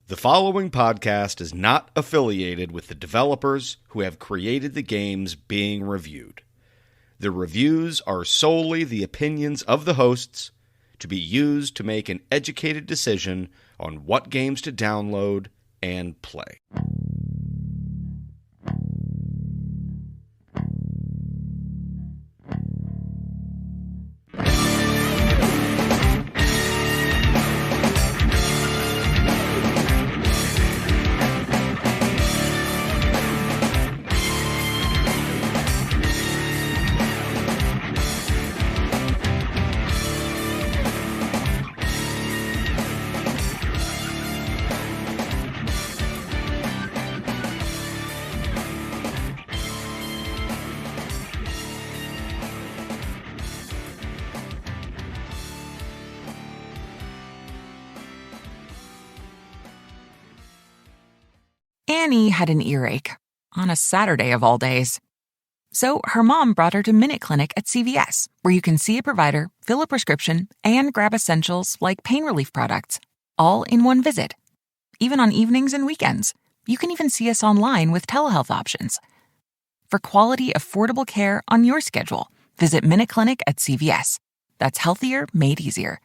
The following podcast is not affiliated with the developers who have created the games being reviewed. The reviews are solely the opinions of the hosts to be used to make an educated decision on what games to download and play. Annie had an earache on a Saturday of all days. So her mom brought her to Minute Clinic at CVS, where you can see a provider, fill a prescription, and grab essentials like pain relief products, all in one visit. Even on evenings and weekends. You can even see us online with telehealth options. For quality, affordable care on your schedule, visit Minute Clinic at CVS. That's healthier made easier.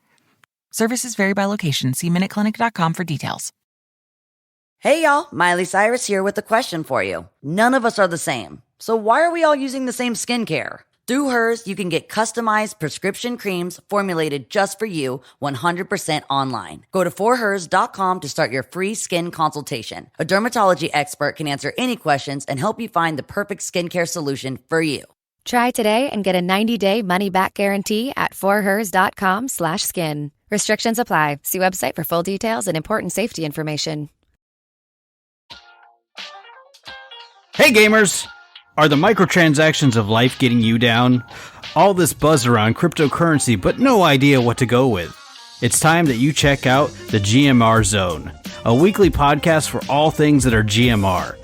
Services vary by location. See minuteclinic.com for details. Hey y'all, Miley Cyrus here with a question for you. None of us are the same, so why are we all using the same skincare? Through Hers, you can get customized prescription creams formulated just for you 100% online. Go to forhers.com to start your free skin consultation. A dermatology expert can answer any questions and help you find the perfect skincare solution for you. Try today and get a 90-day money-back guarantee at forhers.com/skin. Restrictions apply. See website for full details and important safety information. Hey gamers! Are the microtransactions of life getting you down? All this buzz around cryptocurrency, but no idea what to go with. It's time that you check out the GMR Zone, a weekly podcast for all things that are GMR.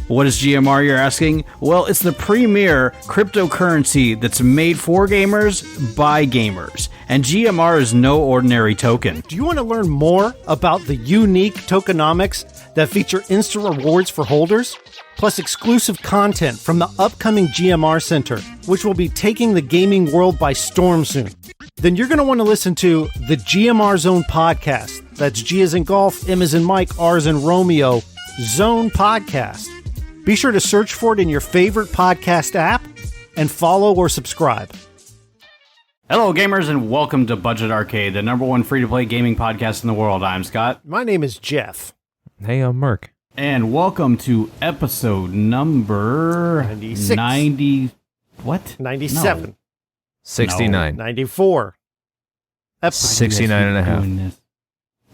What is GMR, you're asking? Well, it's the premier cryptocurrency that's made for gamers by gamers. And GMR is no ordinary token. Do you want to learn more about the unique tokenomics that feature instant rewards for holders? Plus exclusive content from the upcoming GMR Center, which will be taking the gaming world by storm soon. Then you're going to want to listen to the GMR Zone podcast. That's G as in golf, M as in Mike, R as in Romeo, Zone podcast. Be sure to search for it in your favorite podcast app and follow or subscribe. Hello gamers and welcome to Budget Arcade, the number one free-to-play gaming podcast in the world. I'm Scott. My name is Jeff. Hey, I'm Mark. And welcome to episode number 96. 90. What? 97. No. 69. 94. 69 and a half.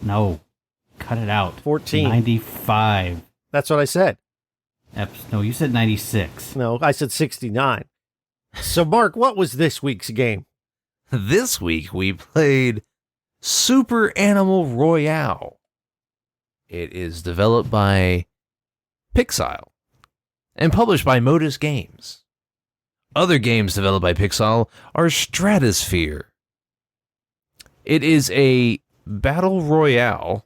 No. Cut it out. 14. 95. That's what I said. No, you said 96. No, I said 69. So, Mark, what was this week's game? This week we played Super Animal Royale. It is developed by Pixile and published by Modus Games. Other games developed by Pixile are Stratosphere. It is a battle royale,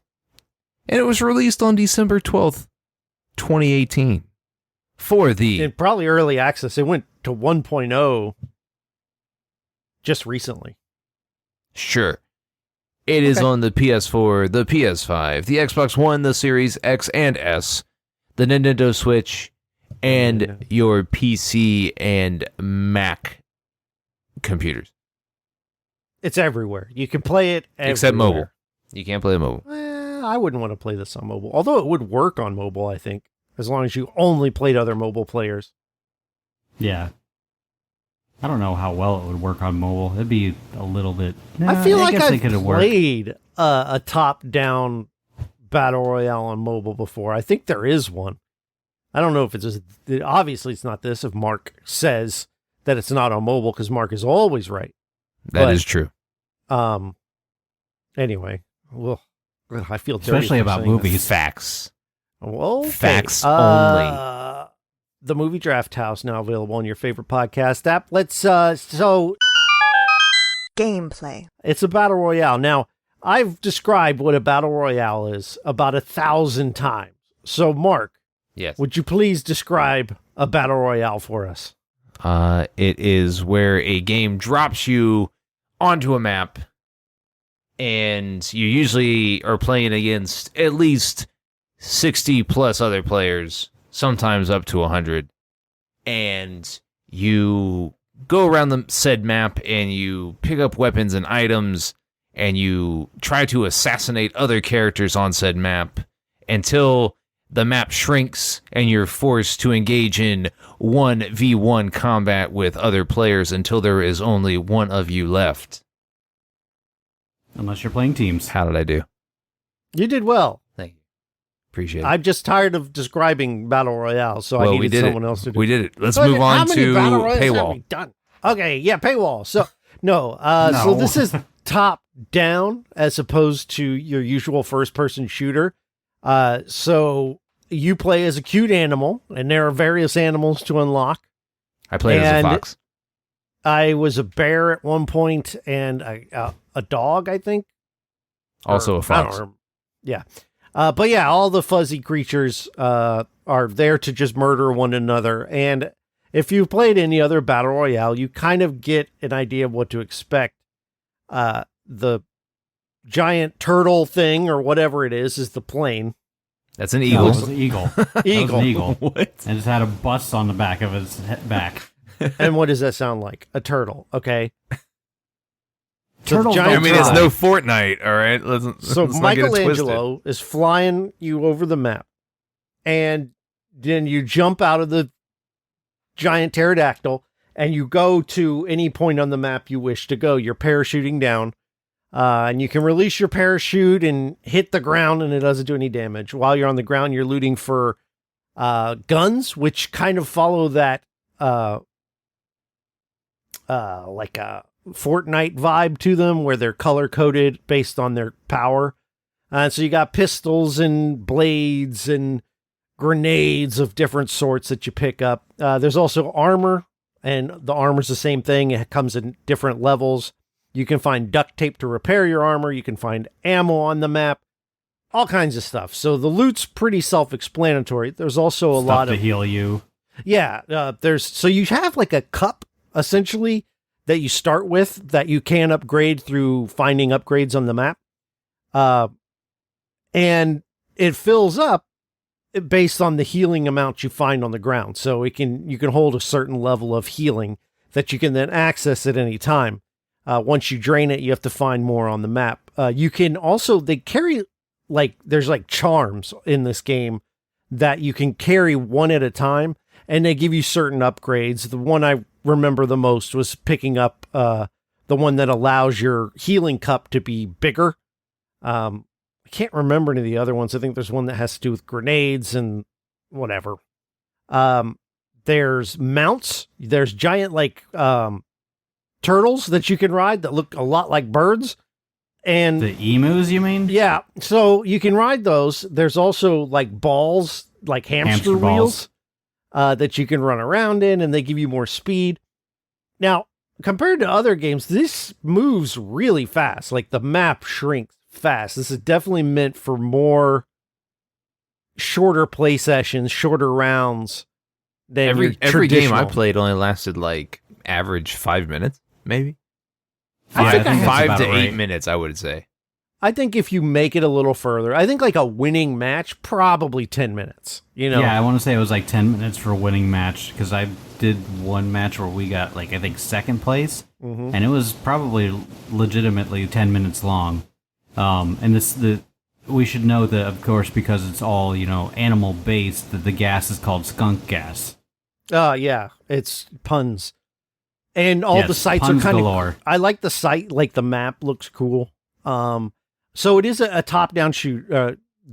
and it was released on December 12th, 2018. For the... In probably early access. It went to 1.0 just recently. Sure. It is on the PS4, the PS5, the Xbox One, the Series X and S, the Nintendo Switch, and your PC and Mac computers. It's everywhere. You can play it everywhere. Except mobile. You can't play it mobile. I wouldn't want to play this on mobile. Although it would work on mobile, I think, as long as you only played other mobile players. Yeah. I don't know how well it would work on mobile. It'd be a little bit... I feel like I've played a top-down battle royale on mobile before. I think there is one. I don't know if it's... Obviously, it's not this if Mark says that it's not on mobile, because Mark is always right. That is true. Anyway, well, I feel dirty. Especially about movies. Facts. Well, okay. Facts only. The Movie Draft House, now available on your favorite podcast app. Let's, so... Gameplay. It's a battle royale. Now, I've described what a battle royale is about 1,000 times. So, Mark, Yes. would you please describe a battle royale for us? It is where a game drops you onto a map, and you usually are playing against at least 60 plus other players, sometimes up to 100, and you go around the said map and you pick up weapons and items, and you try to assassinate other characters on said map until the map shrinks and you're forced to engage in 1v1 combat with other players until there is only one of you left. Unless you're playing teams. How did I do? You did well. Thank you. Appreciate it. I'm just tired of describing battle royale, so I needed someone else to do it. We did it. Let's So move on how many to battle royales have paywall. we done? Okay, yeah, paywall. So so this is top down as opposed to your usual first person shooter. So you play as a cute animal, and there are various animals to unlock. I played as a fox. I was a bear at one point, and a dog, I think. Also a fox. I don't remember. Yeah. But yeah, all the fuzzy creatures are there to just murder one another. And if you've played any other battle royale, you kind of get an idea of what to expect. The giant turtle thing or whatever it is the plane. That's an No, eagle. it was an eagle. That was Eagle. an eagle. What? And it had a bus on the back of his back. And what does that sound like? A turtle, okay? Turtles giant I don't mean, it's fly. no Fortnite, all right? So let's not get it twisted. Michelangelo is flying you over the map, and then you jump out of the giant pterodactyl, and you go to any point on the map you wish to go. You're parachuting down, and you can release your parachute and hit the ground, and it doesn't do any damage. While you're on the ground, you're looting for guns, which kind of follow that like a Fortnite vibe to them, where they're color coded based on their power. So you got pistols and blades and grenades of different sorts that you pick up. There's also armor, and the armor's the same thing. It comes in different levels. You can find duct tape to repair your armor. You can find ammo on the map, all kinds of stuff. So the loot's pretty self-explanatory. There's also a Stuff lot to of heal you. yeah. So you have like a cup essentially that you start with that you can upgrade through finding upgrades on the map. And it fills up based on the healing amount you find on the ground. So you can hold a certain level of healing that you can then access at any time. Once you drain it, you have to find more on the map. You can also, they carry there's like charms in this game that you can carry one at a time, and they give you certain upgrades. The one I remember the most was picking up the one that allows your healing cup to be bigger. I can't remember any of the other ones. I think there's one that has to do with grenades and whatever. There's mounts. There's giant turtles that you can ride that look a lot like birds. And The emus, you mean? yeah, so you can ride those. There's also like balls, like hamster wheels, that you can run around in, and they give you more speed. Now, compared to other games, this moves really fast. Like the map shrinks fast. This is definitely meant for more shorter play sessions, shorter rounds. Than Every your game I traditional. played only lasted like average 5 minutes, maybe. Yeah, I think I that's 5 about to 8 right. minutes, I would say. I think if you make it a little further, I think like a winning match, probably 10 minutes. You know, Yeah, I want to say it was like 10 minutes for a winning match, because I did one match where we got I think second place, and it was probably legitimately 10 minutes long. And we should know that, of course, because it's all animal based, that the gas is called skunk gas. yeah, it's puns. And all Yes, the sites are puns kind galore. of, I like the site, like the map looks cool. So it is a top-down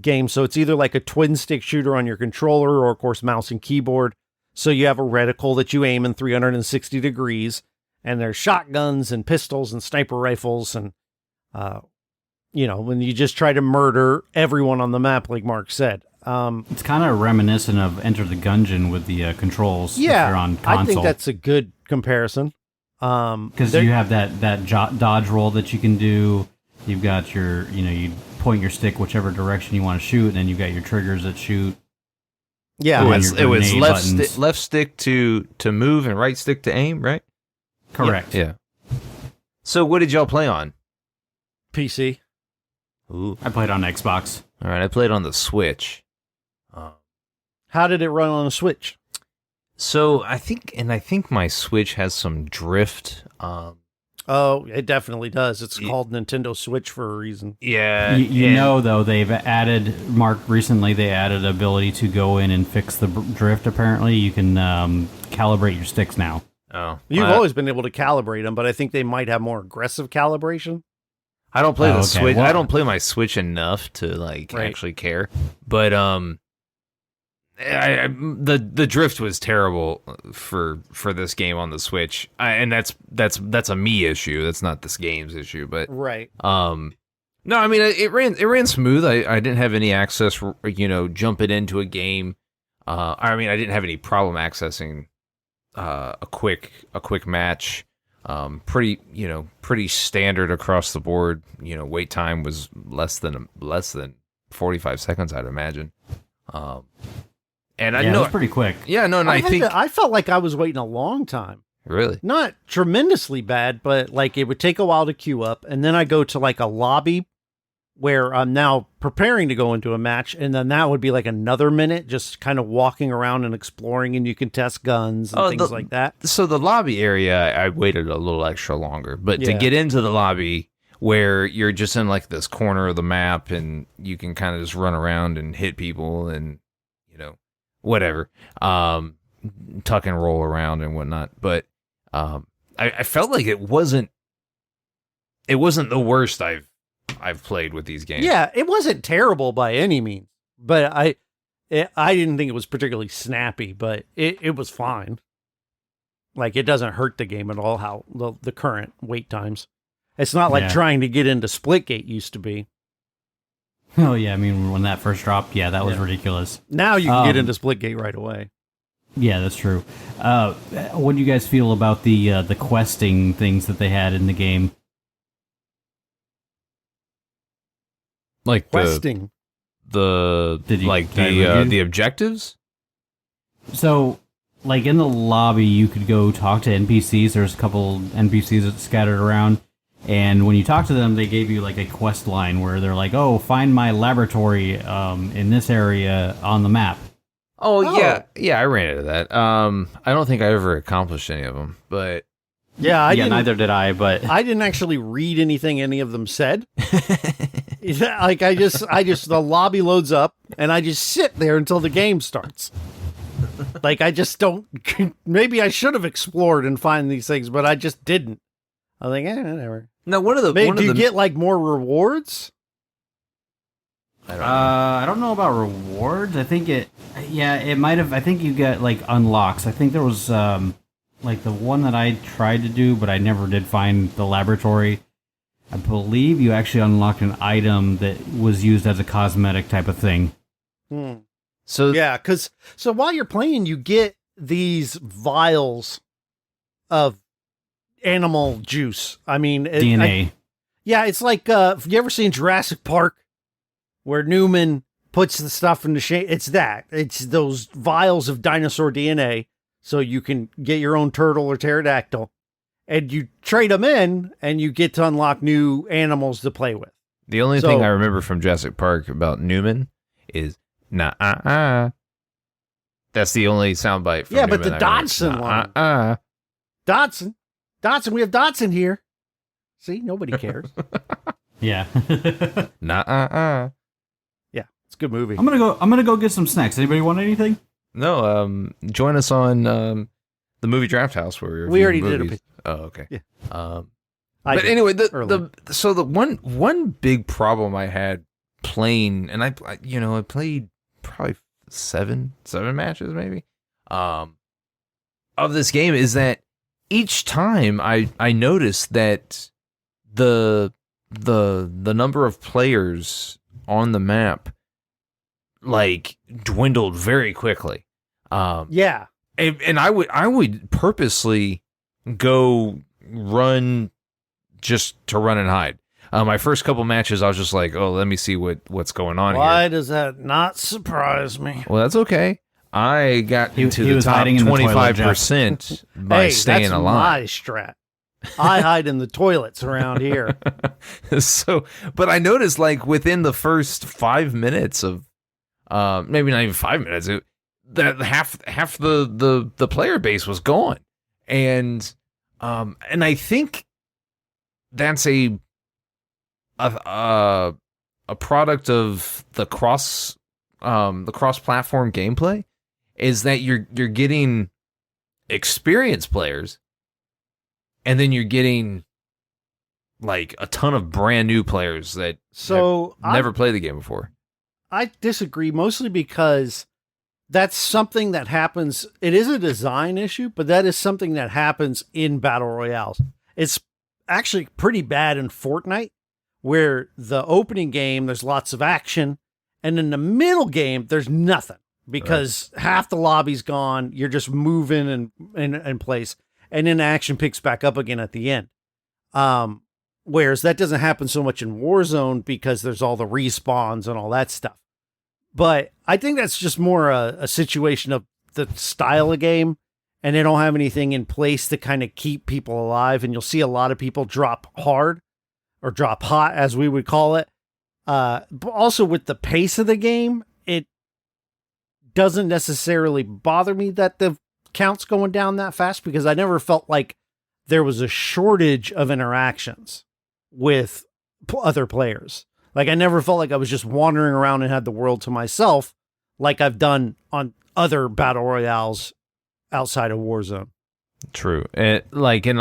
game. So it's either like a twin stick shooter on your controller or of course mouse and keyboard. So you have a reticle that you aim in 360 degrees, and there's shotguns and pistols and sniper rifles. And, when you just try to murder everyone on the map, like Mark said. It's kind of reminiscent of Enter the Gungeon with the controls. If you're on console. I think that's a good comparison. Because you have that dodge roll that you can do. You've got your, you point your stick whichever direction you want to shoot, and then you've got your triggers that shoot. Yeah, it was left left stick to move and right stick to aim, right? Correct. Yeah. So what did y'all play on? PC. Ooh. I played on Xbox. All right, I played on the Switch. How did it run on a Switch? So I think my Switch has some drift. Oh, it definitely does. It's called Nintendo Switch for a reason. Yeah. You know, though, they've added, recently they added ability to go in and fix the drift, apparently. You can calibrate your sticks now. Oh. You've always been able to calibrate them, but I think they might have more aggressive calibration. I don't play the Switch. Well, I don't play my Switch enough to actually care. But the drift was terrible for this game on the Switch, and that's a me issue. That's not this game's issue. But right. No, I mean it ran smooth. I didn't have any access, jumping into a game. I didn't have any problem accessing a quick match. Pretty standard across the board. Wait time was less than 45 seconds, I'd imagine. And I know it was pretty quick. Yeah, no, and I felt like I was waiting a long time. Really? Not tremendously bad, but it would take a while to queue up, and then I go to a lobby where I'm now preparing to go into a match, and then that would be another minute just kind of walking around and exploring, and you can test guns and things like that. So the lobby area, I waited a little extra longer, but to get into the lobby where you're just in this corner of the map and you can kind of just run around and hit people and whatever, tuck and roll around and whatnot. But I felt like it wasn't the worst I've played with these games. Yeah, it wasn't terrible by any means, but I didn't think it was particularly snappy, but it was fine. It doesn't hurt the game at all how the current wait times. It's not like trying to get into Splitgate used to be. Oh, yeah, when that first dropped, that was ridiculous. Now you can get into Splitgate right away. Yeah, that's true. What do you guys feel about the questing things that they had in the game? Questing. The objectives? So, in the lobby, you could go talk to NPCs. There's a couple NPCs scattered around. And when you talk to them, they gave you a quest line where they're like, "Oh, find my laboratory in this area on the map." Oh. Yeah, I ran into that. I don't think I ever accomplished any of them, but neither did I. But I didn't actually read anything any of them said. The lobby loads up, and I just sit there until the game starts. I just don't. Maybe I should have explored and find these things, but I just didn't. I think, whatever. No, do you get more rewards? I don't know about rewards. I think it might have. I think you get unlocks. I think there was the one that I tried to do, but I never did find the laboratory. I believe you actually unlocked an item that was used as a cosmetic type of thing. So so while you're playing, you get these vials of animal juice. DNA. It's have you ever seen Jurassic Park where Newman puts the stuff in the shape? It's those vials of dinosaur DNA, so you can get your own turtle or pterodactyl, and you trade them in, and you get to unlock new animals to play with. The only thing I remember from Jurassic Park about Newman is nah. That's the only soundbite from Newman. But the Dodson line. Dodson, we have Dodson here. See, nobody cares. Yeah. Nah. Yeah, it's a good movie. I'm gonna go get some snacks. Anybody want anything? No. Join us on the movie Draft House where we already did a. Oh, okay. Yeah. But anyway, the one big problem I had playing, and I played probably seven matches maybe of this game, is that each time I noticed that the number of players on the map dwindled very quickly. Yeah. And I would purposely go run just to run and hide. My first couple matches, I was just like, oh, let me see what's going on Why here. does that not surprise me? Well, that's okay. I got into he the was top hiding in the toilet, 25% by Hey, staying that's alive. my strat. I hide in the toilets around here. So, but I noticed like within the first 5 minutes of, maybe not even 5 minutes, that half the player base was gone, and I think that's a product of the cross platform gameplay, is that you're getting experienced players, and then you're getting like a ton of brand new players that never played the game before. I disagree, mostly because that's something that happens. It is a design issue, but that is something that happens in battle royales. It's actually pretty bad in Fortnite, where the opening game, there's lots of action, and in the middle game, there's nothing because half the lobby's gone. You're just moving in place, and then action picks back up again at the end. Whereas that doesn't happen so much in Warzone because there's all the respawns and all that stuff. But I think that's just more a situation of the style of game, and they don't have anything in place to kind of keep people alive. And you'll see a lot of people drop hard or drop hot, as we would call it. But also with the pace of the game, it doesn't necessarily bother me that the count's going down that fast, because I never felt like there was a shortage of interactions with other players. Like, I never felt like I was just wandering around and had the world to myself like I've done on other battle royales outside of Warzone. True. And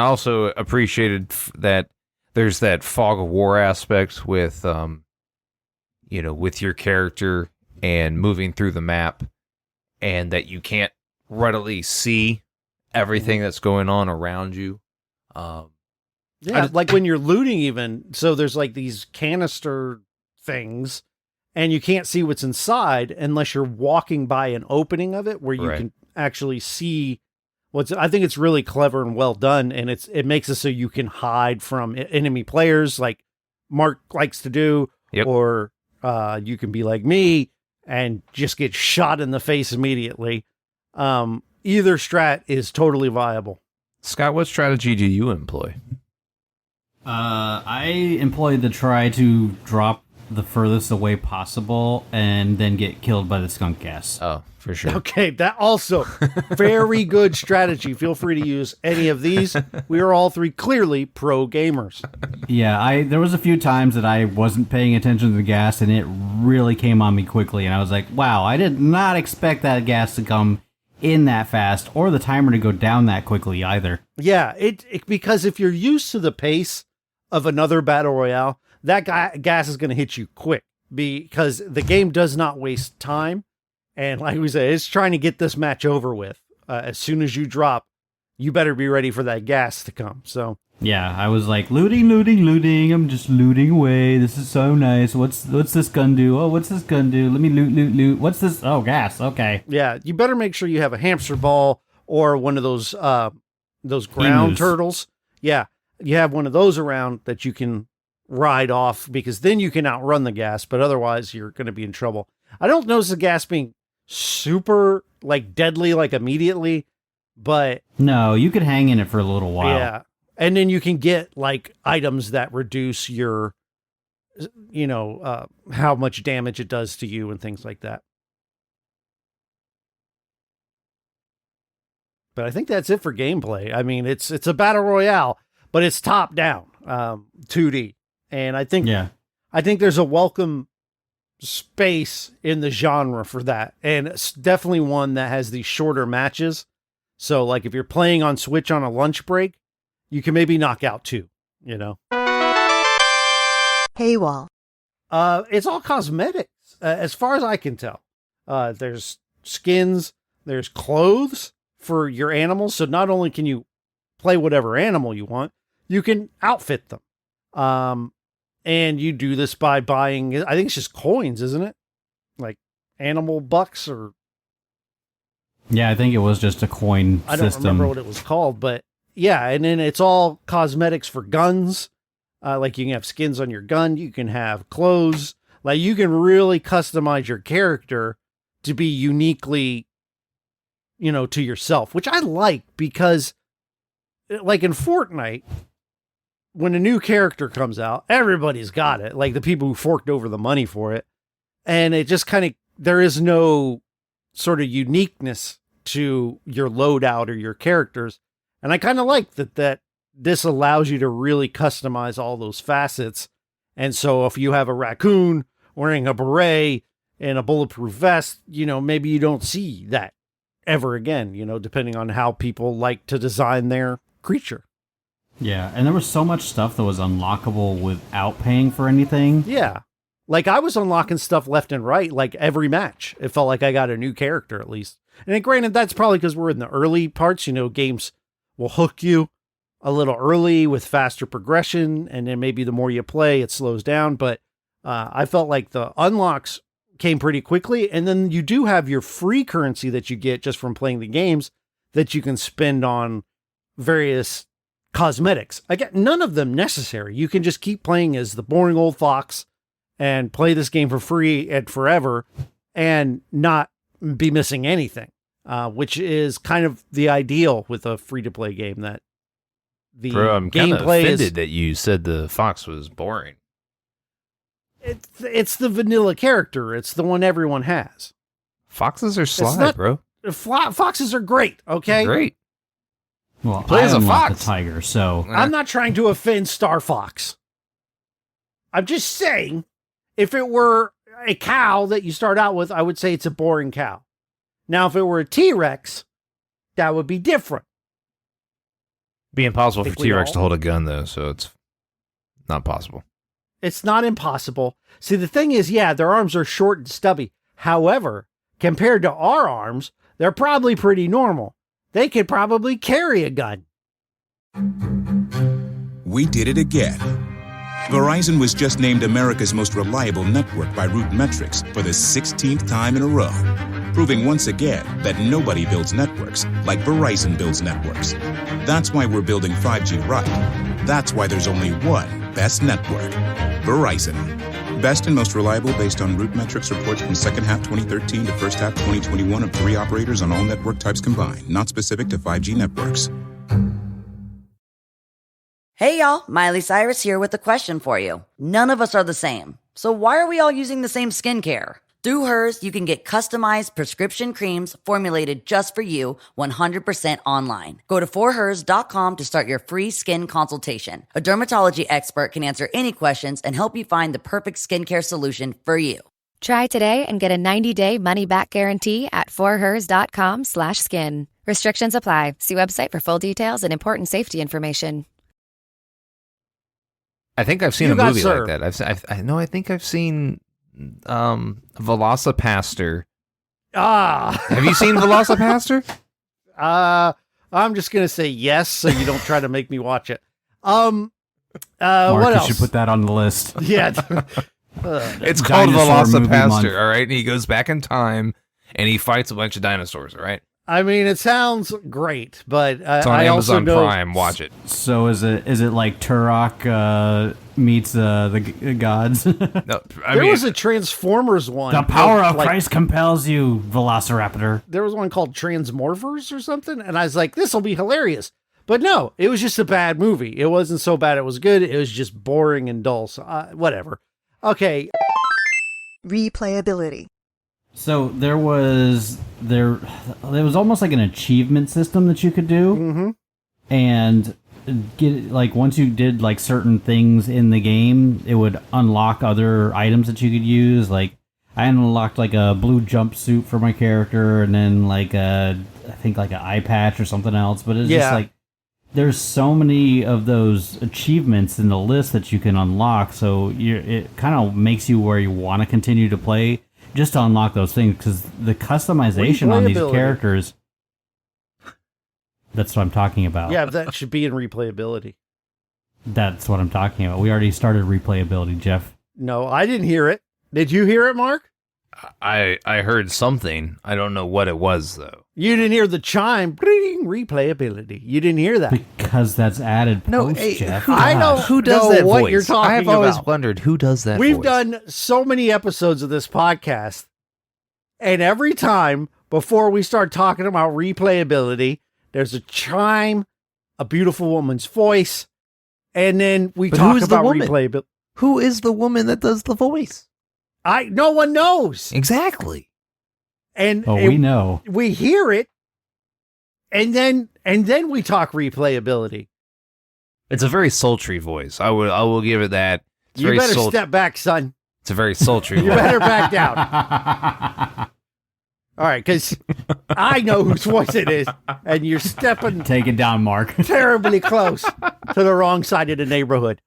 also appreciated that there's that fog of war aspect with, with your character and moving through the map, and that you can't readily see everything that's going on around you. Yeah, like when you're looting even, so there's like these canister things, and you can't see what's inside unless you're walking by an opening of it where you can actually see what's. I think it's really clever and well done, and it makes it so you can hide from enemy players, like Mark likes to do, or you can be like me and just get shot in the face immediately. Either strat is totally viable. Scott, what strategy do you employ? I employ the try to drop the furthest away possible and then get killed by the skunk gas. Oh, for sure. Okay, that also very good strategy. Feel free to use any of these. We are all three clearly pro gamers. Yeah, there was a few times that I wasn't paying attention to the gas, and it really came on me quickly, and I was like, wow, I did not expect that gas to come in that fast, or the timer to go down that quickly either. Yeah, because if you're used to the pace of another battle royale, that gas is going to hit you quick, because the game does not waste time. And like we said, it's trying to get this match over with. As soon as you drop, you better be ready for that gas to come. So yeah, I was like, looting. I'm just looting away. This is so nice. What's this gun do? Oh, what's this gun do? Let me loot. What's this? Oh, gas. Okay. Yeah, you better make sure you have a hamster ball or one of those ground Emus. turtles. Yeah, you have one of those around that you can ride off, because then you can outrun the gas, but otherwise you're going to be in trouble. I don't notice the gas being super like deadly like immediately, but no, you could hang in it for a little while. Yeah. And then you can get like items that reduce your, how much damage it does to you and things like that. But I think that's it for gameplay. I mean, it's a battle royale, but it's top down, 2D. And I think there's a welcome space in the genre for that. And it's definitely one that has these shorter matches. So like if you're playing on Switch on a lunch break, you can maybe knock out 2, Paywall. It's all cosmetics, as far as I can tell. There's skins, there's clothes for your animals. So not only can you play whatever animal you want, you can outfit them. And you do this by buying, I think it's just coins, isn't it? Like animal bucks or... Yeah, I think it was just a coin system. I don't remember what it was called, but yeah, and then it's all cosmetics for guns. Like you can have skins on your gun, you can have clothes, like you can really customize your character to be uniquely, to yourself, which I like because like in Fortnite, when a new character comes out, everybody's got it. Like the people who forked over the money for it. And it just there is no sort of uniqueness to your loadout or your characters. And I kind of like that this allows you to really customize all those facets. And so if you have a raccoon wearing a beret and a bulletproof vest, maybe you don't see that ever again, depending on how people like to design their creature. Yeah, and there was so much stuff that was unlockable without paying for anything. Yeah. Like I was unlocking stuff left and right, like every match. It felt like I got a new character at least. And then, granted, that's probably because we're in the early parts, games will hook you a little early with faster progression. And then maybe the more you play, it slows down. But I felt like the unlocks came pretty quickly. And then you do have your free currency that you get just from playing the games that you can spend on various cosmetics. Again, none of them necessary. You can just keep playing as the boring old fox and play this game for free and forever and not be missing anything, which is kind of the ideal with a free-to-play game. That the Bro, I'm kind of gameplay offended that you said the fox was boring. It's the vanilla character. It's the one everyone has. Foxes are sly, bro. Foxes are great, okay? They're great. Well, Play as a unlocked fox. the tiger, so I'm not trying to offend Star Fox. I'm just saying, if it were a cow that you start out with, I would say it's a boring cow. Now, if it were a T-Rex, that would be different. Be impossible Think for we T-Rex all- to hold a gun, though, so it's not possible. It's not impossible. See, the thing is, yeah, their arms are short and stubby. However, compared to our arms, they're probably pretty normal. They could probably carry a gun. We did it again. Verizon was just named America's most reliable network by Root Metrics for the 16th time in a row, proving once again that nobody builds networks like Verizon builds networks. That's why we're building 5G right. That's why there's only one best network, Verizon. Best and most reliable based on Root Metrics reports from second half 2013 to first half 2021 of 3 operators on all network types combined, not specific to 5G networks. Hey y'all, Miley Cyrus here with a question for you. None of us are the same, so why are we all using the same skincare? Through Hers, you can get customized prescription creams formulated just for you 100% online. Go to forhers.com to start your free skin consultation. A dermatology expert can answer any questions and help you find the perfect skincare solution for you. Try today and get a 90-day money-back guarantee at forhers.com/skin. Restrictions apply. See website for full details and important safety information. I think I've seen You a got movie served. like that. I think I've seen Velocipaster. Have you seen Velocipaster? I'm just going to say yes, so you don't try to make me watch it. Mark, What you else? should put that on the list. Yeah. It's called Dinosaur movie month. Velocipaster, all right? And he goes back in time and he fights a bunch of dinosaurs, all right? I mean, it sounds great, but It's on I also Amazon know Prime. Watch it. So is it like Turok meets the gods? No, there was a Transformers one. The power of like, Christ compels you, Velociraptor. There was one called Transmorphers or something, and I was like, this will be hilarious. But no, it was just a bad movie. It wasn't so bad it was good. It was just boring and dull. So whatever. Okay. Replayability. So there was almost like an achievement system that you could do, Mm-hmm. and get like once you did like certain things in the game, it would unlock other items that you could use. Like I unlocked like a blue jumpsuit for my character, and then like I think like an eye patch or something else. But it's just like there's so many of those achievements in the list that you can unlock. So it kind of makes you where you want to continue to play. Just to unlock those things, because the customization on these Replayability. characters, that's what I'm talking about. Yeah, that should be in replayability. That's what I'm talking about. We already started replayability, Jeff. No, I didn't hear it. Did you hear it, Mark? I heard something. I don't know what it was though. You didn't hear the chime. Bring replayability. You didn't hear that. Because that's added post, Jeff. I know Who does know that what voice? you're talking I've always about. wondered who does that We've voice. done so many episodes of this podcast, and every time before we start talking about replayability, there's a chime, a beautiful woman's voice, and then we But talk who's the about woman? replayability. Who is the woman that does the voice? No one knows. Exactly. And Oh, we know. we hear it, and then we talk replayability. It's a very sultry voice. I will give it that. It's You very better step back, son. It's a very sultry You voice. better back down. All right, because I know whose voice it is, and you're stepping Take it down, Mark. terribly close to the wrong side of the neighborhood.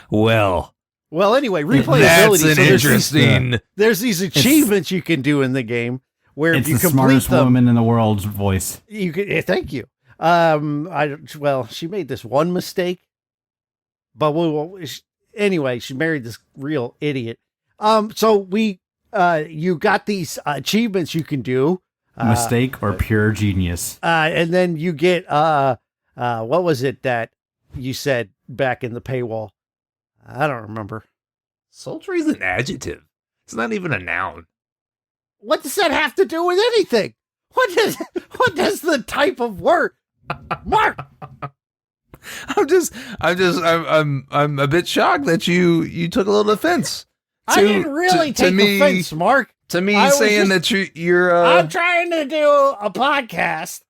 Well, Well, anyway, replayability. that's an so interesting. there's these achievements you can do in the game where if It's you the complete smartest them, woman in the world's voice. you can. Thank you. She made this one mistake, but anyway, she married this real idiot. You got these achievements you can do. Mistake or pure genius. And then you get what was it that you said back in the paywall? I don't remember. Sultry is an adjective. It's not even a noun. What does that have to do with anything? What does the type of word, Mark? I'm a bit shocked that you took a little offense. I didn't really take offense, Mark. To me, I was saying just- that you're I'm trying to do a podcast,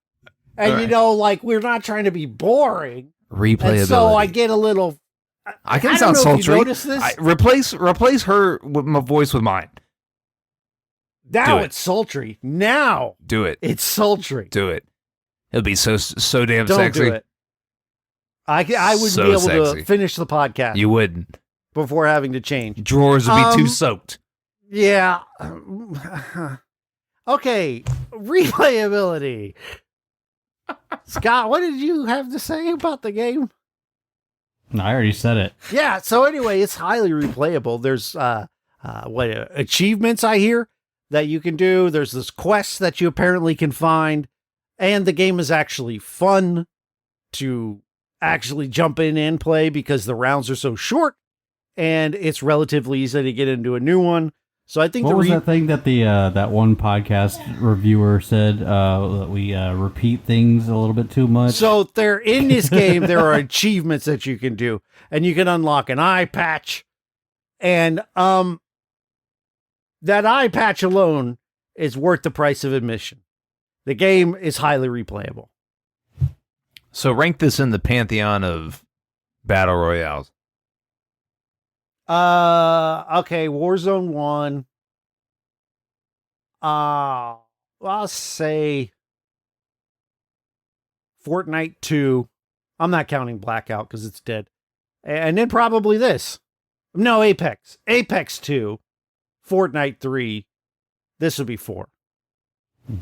and All right. we're not trying to be boring. replayability. And so I get a little. I can I sound don't know if you sultry. noticed this? Replace her with my voice with mine. Now Do it. it's sultry. Now Do it. it's sultry. Do it. It'll be so damn Don't sexy. do it. I wouldn't So be able sexy. to finish the podcast You wouldn't. before having to change. Drawers would be too Um, soaked. Yeah. Okay. Replayability. Scott, what did you have to say about the game? No, I already said it. Yeah. So anyway, it's highly replayable. There's achievements I hear that you can do. There's this quest that you apparently can find, and the game is actually fun to actually jump in and play because the rounds are so short, and it's relatively easy to get into a new one. So I think What was that thing that the that one podcast reviewer said that we repeat things a little bit too much? So there in this game, there are achievements that you can do, and you can unlock an eye patch, and that eye patch alone is worth the price of admission. The game is highly replayable. So rank this in the pantheon of battle royales. Okay, Warzone 1. I'll say Fortnite 2. I'm not counting Blackout because it's dead. And then probably this. No, Apex. Apex 2. Fortnite 3. This would be 4.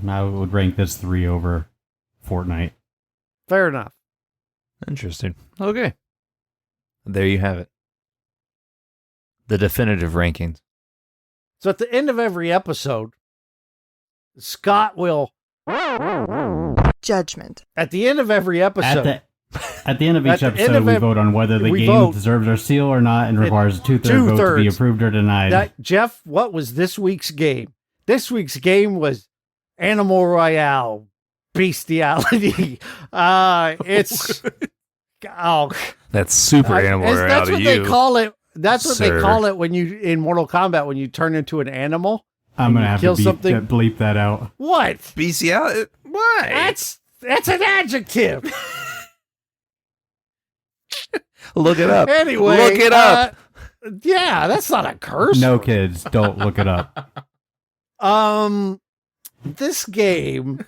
I would rank this 3 over Fortnite. Fair enough. Interesting. Okay. There you have it. The definitive rankings. So at the end of every episode, Scott will... Judgment. At the end of every episode... At the end of At each the end episode, of we ev- vote on whether the we game vote. deserves our seal or not and requires a two-thirds vote to be Two-thirds. approved or denied. Jeff, what was this week's game? This week's game was Animal Royale Bestiality. It's That's Super Animal Royale that's to what you. they call it. That's what they sir. call it when you in Mortal Kombat when you turn into an animal. I'm and going to you have kill to something. bleep that out. What? BCL? Why? That's an adjective. Look it up. Anyway, Look it up. Yeah, that's not a curse. No, kids, don't look it up. This game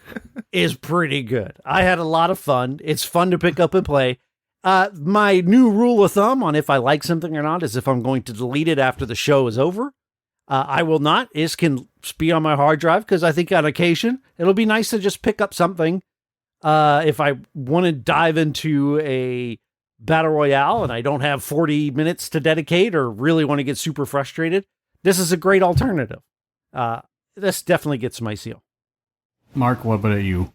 is pretty good. I had a lot of fun. It's fun to pick up and play. My new rule of thumb on if I like something or not is if I'm going to delete it after the show is over. I will not. It can be on my hard drive because I think on occasion it'll be nice to just pick up something. If I want to dive into a Battle Royale and I don't have 40 minutes to dedicate or really want to get super frustrated, this is a great alternative. This definitely gets my seal. Mark, what about you?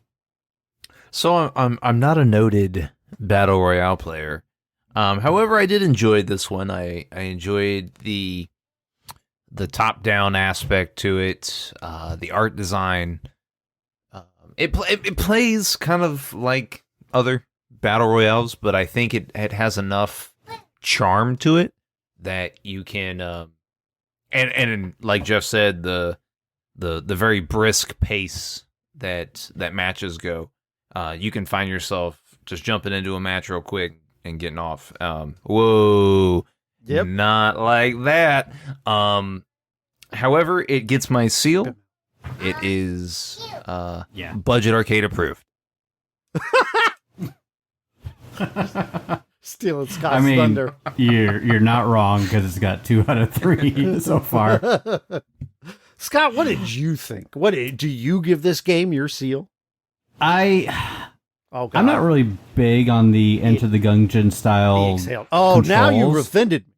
So I'm not a noted Battle Royale player. However, I did enjoy this one. I enjoyed the top-down aspect to it, the art design. It plays kind of like other Battle Royales, but I think it has enough charm to it that you can, and like Jeff said, the very brisk pace that matches go. You can find yourself just jumping into a match real quick and getting off. Whoa. Yep. Not like that. However, it gets my seal. It is budget arcade approved. Stealing Scott's thunder. You're not wrong because it's got 2 out of 3 so far. Scott, what did you think? Do you give this game your seal? I'm not really big on the Enter the Gungeon style. Oh, controls. now you offended me.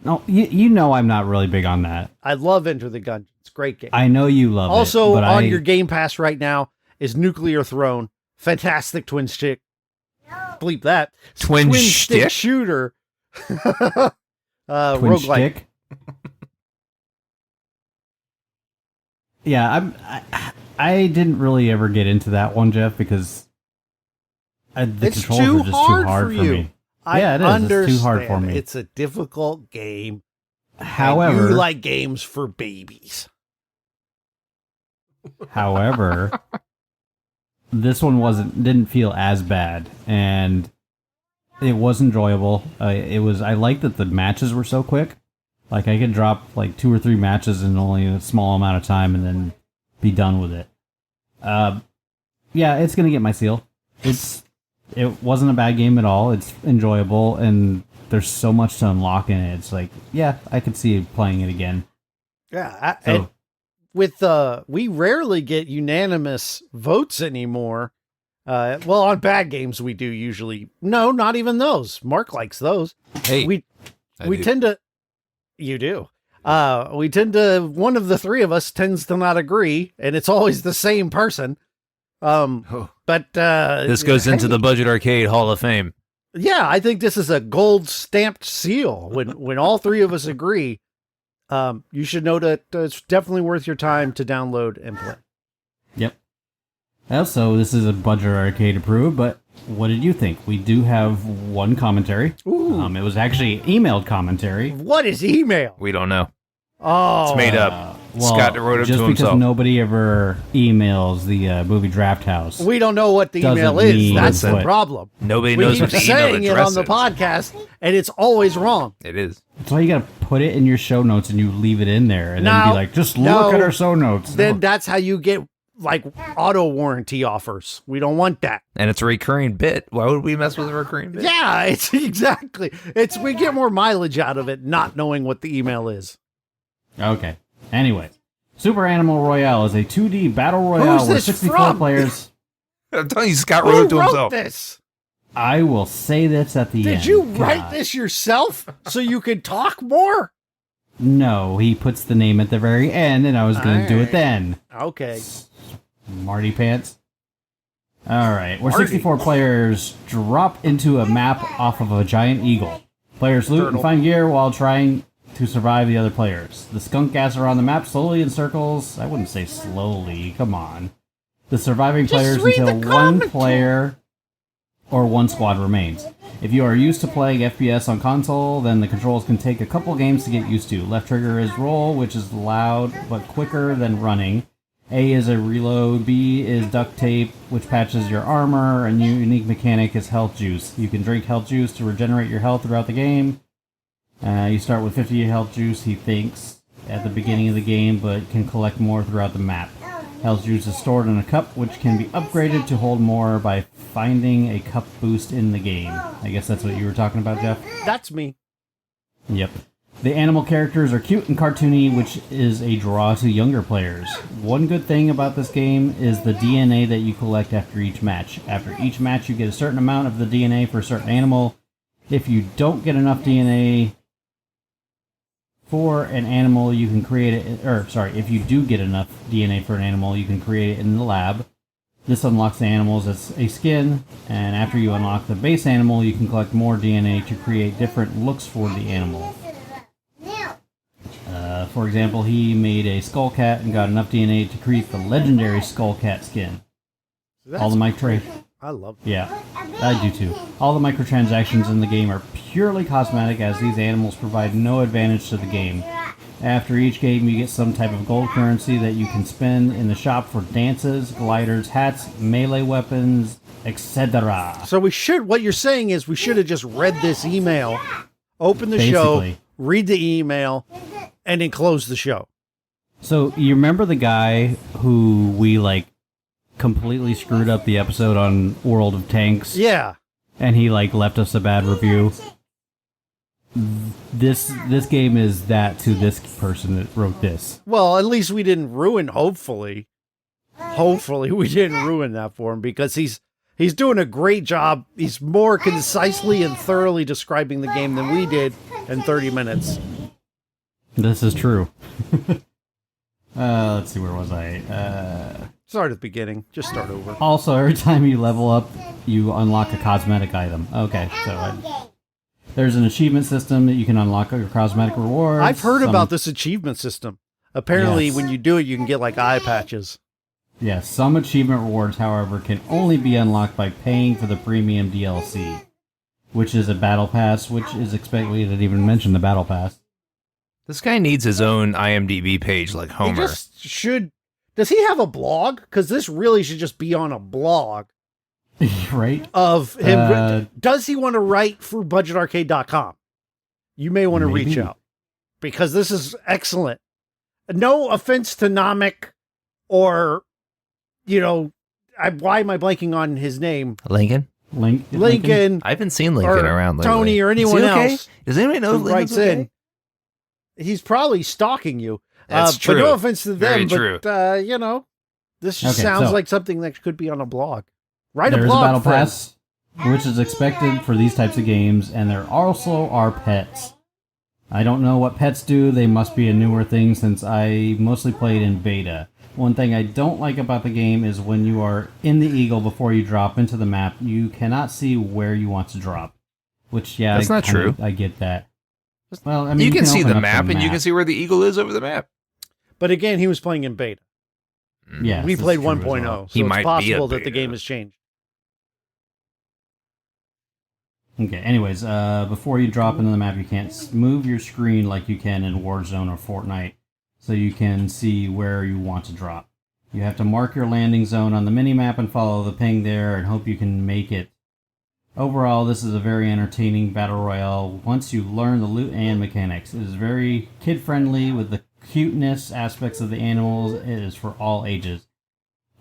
No, you know I'm not really big on that. I love Enter the Gungeon. It's a great game. I know you love it. Also, on your Game Pass right now is Nuclear Throne. Fantastic twin stick. Bleep that. Twin stick shooter. Twin roguelike. stick. Yeah, I didn't really ever get into that one, Jeff, because the It's controls too are just hard too hard for you. me. I It is. understand. It's too hard for me. It's a difficult game. However, And you like games for babies. However, this one didn't feel as bad, and it was enjoyable. I liked that the matches were so quick. Like I could drop like 2 or 3 matches in only a small amount of time, and then be done with it. Yeah, it's gonna get my seal. It wasn't a bad game at all. It's enjoyable, and there's so much to unlock in it. It's like, yeah, I could see playing it again. Yeah, So, we rarely get unanimous votes anymore. Well, on bad games we do usually. No, not even those. Mark likes those. Hey, we tend to. You do. We tend to. One of the 3 of us tends to not agree, and it's always the same person. But this goes into the Budget Arcade Hall of Fame. Yeah, I think this is a gold stamped seal. When all 3 of us agree, you should know that it's definitely worth your time to download and play. Yep. Also, this is a Budget Arcade approved, but what did you think? We do have one commentary. Ooh. It was actually emailed commentary. What is email? We don't know. Oh, It's made up. Well, Scott wrote it just to because himself. nobody ever emails the movie Draft House. we don't know what the Doesn't email is. mean That's the what- problem. Nobody We knows keep what the email saying it address on the is. podcast, and it's always wrong. It is. That's why you gotta put it in your show notes and you leave it in there and then be like, just look at our show notes. Then that's how you get like auto warranty offers. We don't want that. And it's a recurring bit. Why would we mess with a recurring bit? Yeah, it's exactly. We get more mileage out of it not knowing what the email is. Okay. Anyway, Super Animal Royale is a 2D battle royale Who's where this 64 from? players. I'm telling you, Scott wrote Who it to wrote himself. this? I will say this at the end. Did you write God. this yourself so you could talk more? No, he puts the name at the very end, and I was going to do it then. Okay. Marty Pants. All right, where Marty. 64 players drop into a map off of a giant eagle. Players loot and find gear while trying to survive the other players. The skunk gas around the map slowly in circles. I wouldn't say slowly. Come on. The surviving players read until the one commentary. player or one squad remains. If you are used to playing FPS on console, then the controls can take a couple games to get used to. Left trigger is roll, which is loud but quicker than running. A is a reload. B is duct tape, which patches your armor. And unique mechanic is health juice. You can drink health juice to regenerate your health throughout the game. You start with 50 health juice, he thinks, at the beginning of the game, but can collect more throughout the map. Health juice is stored in a cup, which can be upgraded to hold more by finding a cup boost in the game. I guess that's what you were talking about, Jeff? That's me. Yep. The animal characters are cute and cartoony, which is a draw to younger players. One good thing about this game is the DNA that you collect after each match. After each match, you get a certain amount of the DNA for a certain animal. If you don't get enough DNA for an animal, you can create it, if you do get enough DNA for an animal, you can create it in the lab. This unlocks the animals as a skin, and after you unlock the base animal, you can collect more DNA to create different looks for the animal. For example, he made a skull cat and got enough DNA to create the legendary skull cat skin. All the I love that. Yeah, I do too. All the microtransactions in the game are purely cosmetic, as these animals provide no advantage to the game. After each game, you get some type of gold currency that you can spend in the shop for dances, gliders, hats, melee weapons, etc. So what you're saying is we should have just read this email, open the show, read the email, and then close the show. So you remember the guy who we completely screwed up the episode on World of Tanks? Yeah. And he left us a bad review? This game is that to this person that wrote this. Well, at least we didn't ruin, hopefully we didn't ruin that for him, because he's doing a great job. He's more concisely and thoroughly describing the game than we did in 30 minutes. This is true. Let's see, where was I? Start at the beginning. Just start over. Also, every time you level up, you unlock a cosmetic item. Okay, so there's an achievement system that you can unlock your cosmetic rewards. I've heard about this achievement system. Apparently, Yes. when you do it, you can get eye patches. Yes, some achievement rewards, however, can only be unlocked by paying for the premium DLC, which is a battle pass, which is expected. We didn't even mention the battle pass. This guy needs his own IMDb page like Homer. He just should. Does he have a blog? Because this really should just be on a blog. Right? Of him. Does he want to write for budgetarcade.com? You may want to reach out, because this is excellent. No offense to Namek or, why am I blanking on his name? Lincoln? Lincoln. I haven't seen Lincoln around lately. Tony or anyone else. Does anybody know if Lincoln's okay? in? He's probably stalking you. That's true. But no offense to them. Very true. But, this just sounds like something that could be on a blog. Write a There's blog, a battle friends. pass, which is expected for these types of games, and there also are pets. I don't know what pets do. They must be a newer thing, since I mostly played in beta. One thing I don't like about the game is when you are in the Eagle before you drop into the map, you cannot see where you want to drop. Which, yeah, that's not true. I get that. Well, I mean, you can see open the up map, and you can see where the Eagle is over the map. But again, he was playing in beta. Yeah, we played 1.0, well. so it's possible that the game has changed. Okay, anyways, before you drop into the map, you can't move your screen like you can in Warzone or Fortnite, so you can see where you want to drop. You have to mark your landing zone on the minimap and follow the ping there and hope you can make it. Overall, this is a very entertaining battle royale once you learn the loot and mechanics. It is very kid-friendly with the cuteness aspects of the animals. It is for all ages.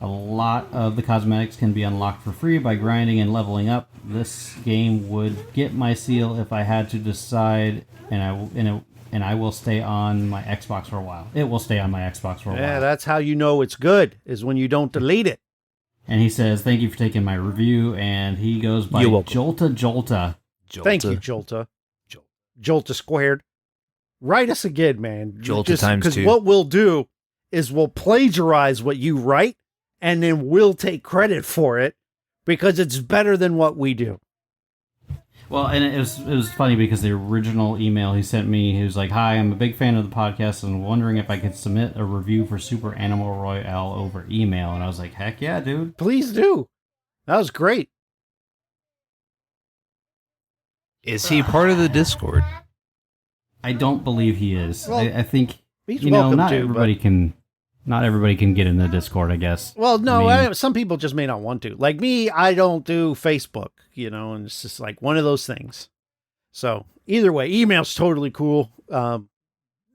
A lot of the cosmetics can be unlocked for free by grinding and leveling up. This game would get my seal if I had to decide, and I will stay on my Xbox for a while. It will stay on my Xbox for a while. Yeah, that's how you know it's good, is when you don't delete it. And he says, thank you for taking my review, and he goes by Jolta. Thank you, Jolta. Jolta squared. Write us again, man. Jolta times 2. Because what we'll do is we'll plagiarize what you write, and then we'll take credit for it, because it's better than what we do. Well, and it was funny because the original email he sent me, he was like, hi, I'm a big fan of the podcast and wondering if I could submit a review for Super Animal Royale over email. And I was like, heck yeah, dude. Please do. That was great. Is he part of the Discord? I don't believe he is. Well, I think, he's welcome not to, everybody can... Not everybody can get in the Discord, I guess. Well, no, some people just may not want to. Like me, I don't do Facebook, and it's just like one of those things. So either way, email's totally cool.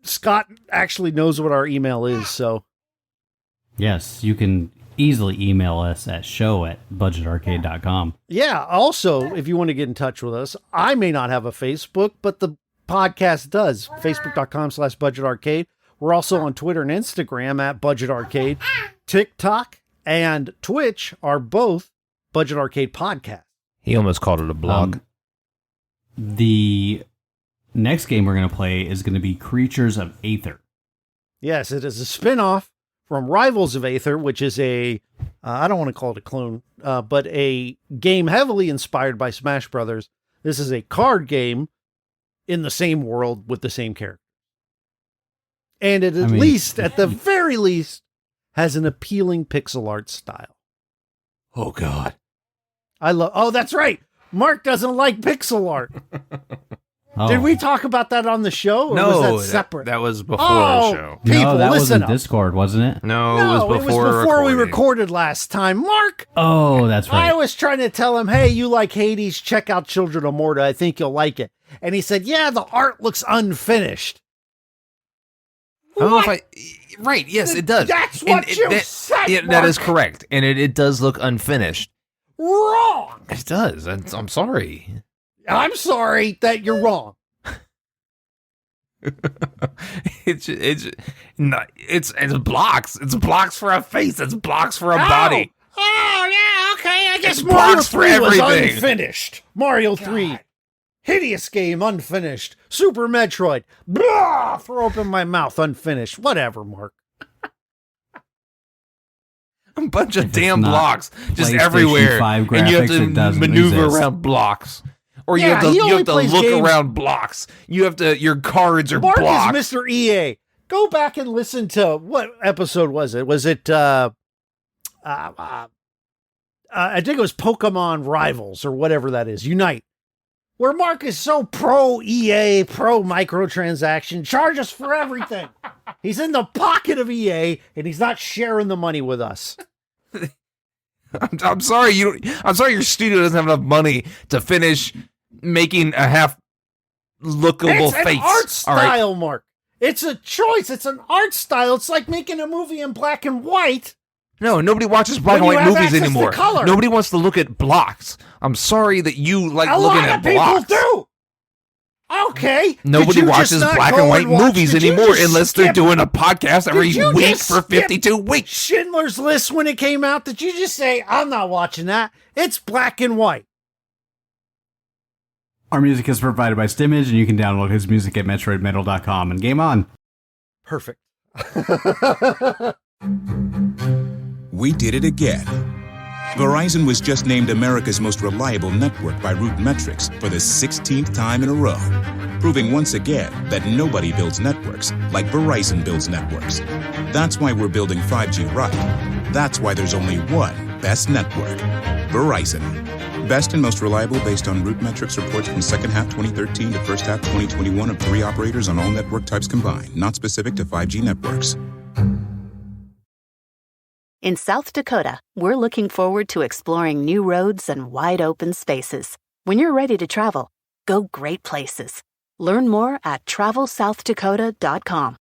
Scott actually knows what our email is, so. Yes, you can easily email us at show@budgetarcade.com. Yeah, also, if you want to get in touch with us, I may not have a Facebook, but the podcast does. Facebook.com/Budget Arcade. We're also on Twitter and Instagram at Budget Arcade. TikTok and Twitch are both Budget Arcade Podcast. He almost called it a blog. The next game we're going to play is going to be Creatures of Aether. Yes, it is a spin-off from Rivals of Aether, which is a, I don't want to call it a clone, but a game heavily inspired by Smash Brothers. This is a card game in the same world with the same character. And it at the very least, has an appealing pixel art style. Oh, God. Oh, that's right. Mark doesn't like pixel art. Oh. Did we talk about that on the show? Or No, was that separate? that was before the show. People, No, that was listen in up. Discord, wasn't it? No, it was before we recorded last time. Mark! Oh, that's right. I was trying to tell him, hey, you like Hades, check out Children of Morta. I think you'll like it. And he said, yeah, the art looks unfinished. I don't know if right, yes, it does. That's what you said, Yeah, that Mark. is correct. And it does look unfinished. Wrong! It does. I'm sorry. I'm sorry that you're wrong. It's blocks. It's blocks for a face. It's blocks for a body. Oh, yeah, okay. I guess It's Mario blocks for 3 was everything. unfinished. Mario 3. Hideous game, unfinished. Super Metroid. Blah! Throw up in my mouth, unfinished. Whatever, Mark. A bunch of If damn it's not blocks just PlayStation everywhere. 5 And you have graphics, it to doesn't maneuver exist. around blocks. Or Yeah, you he only have to plays look games- around blocks. Your cards are Mark blocks. is Mr. EA. Go back and listen to, what episode was it? Was it, I think it was Pokemon Rivals or whatever that is, Unite. Where Mark is so pro EA, pro microtransaction, charge us for everything. He's in the pocket of EA and he's not sharing the money with us. I'm sorry I'm sorry your studio doesn't have enough money to finish making a half lookable It's face. an art All right. style, Mark. It's a choice. It's an art style. It's like making a movie in black and white. No, nobody watches black When and you white have movies access to anymore. color. Nobody wants to look at blocks. I'm sorry that you like A looking lot at of people blocks. do. Okay. Nobody Did you watches just not black go and white watch- movies did you anymore just unless they're skip doing a podcast every you week just for skip 52 weeks. Schindler's List when it came out? Did you just say, I'm not watching that? It's black and white. Our music is provided by Stimage, and you can download his music at metroidmetal.com. And game on. Perfect. We did it again. Verizon was just named America's most reliable network by Root Metrics for the 16th time in a row, proving once again that nobody builds networks like Verizon builds networks. That's why we're building 5G right. That's why there's only one best network, Verizon. Best and most reliable based on Root Metrics reports from second half 2013 to first half 2021 of 3 operators on all network types combined, not specific to 5G networks. In South Dakota, we're looking forward to exploring new roads and wide open spaces. When you're ready to travel, go great places. Learn more at travelsouthdakota.com.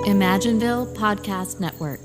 Imagineville Podcast Network.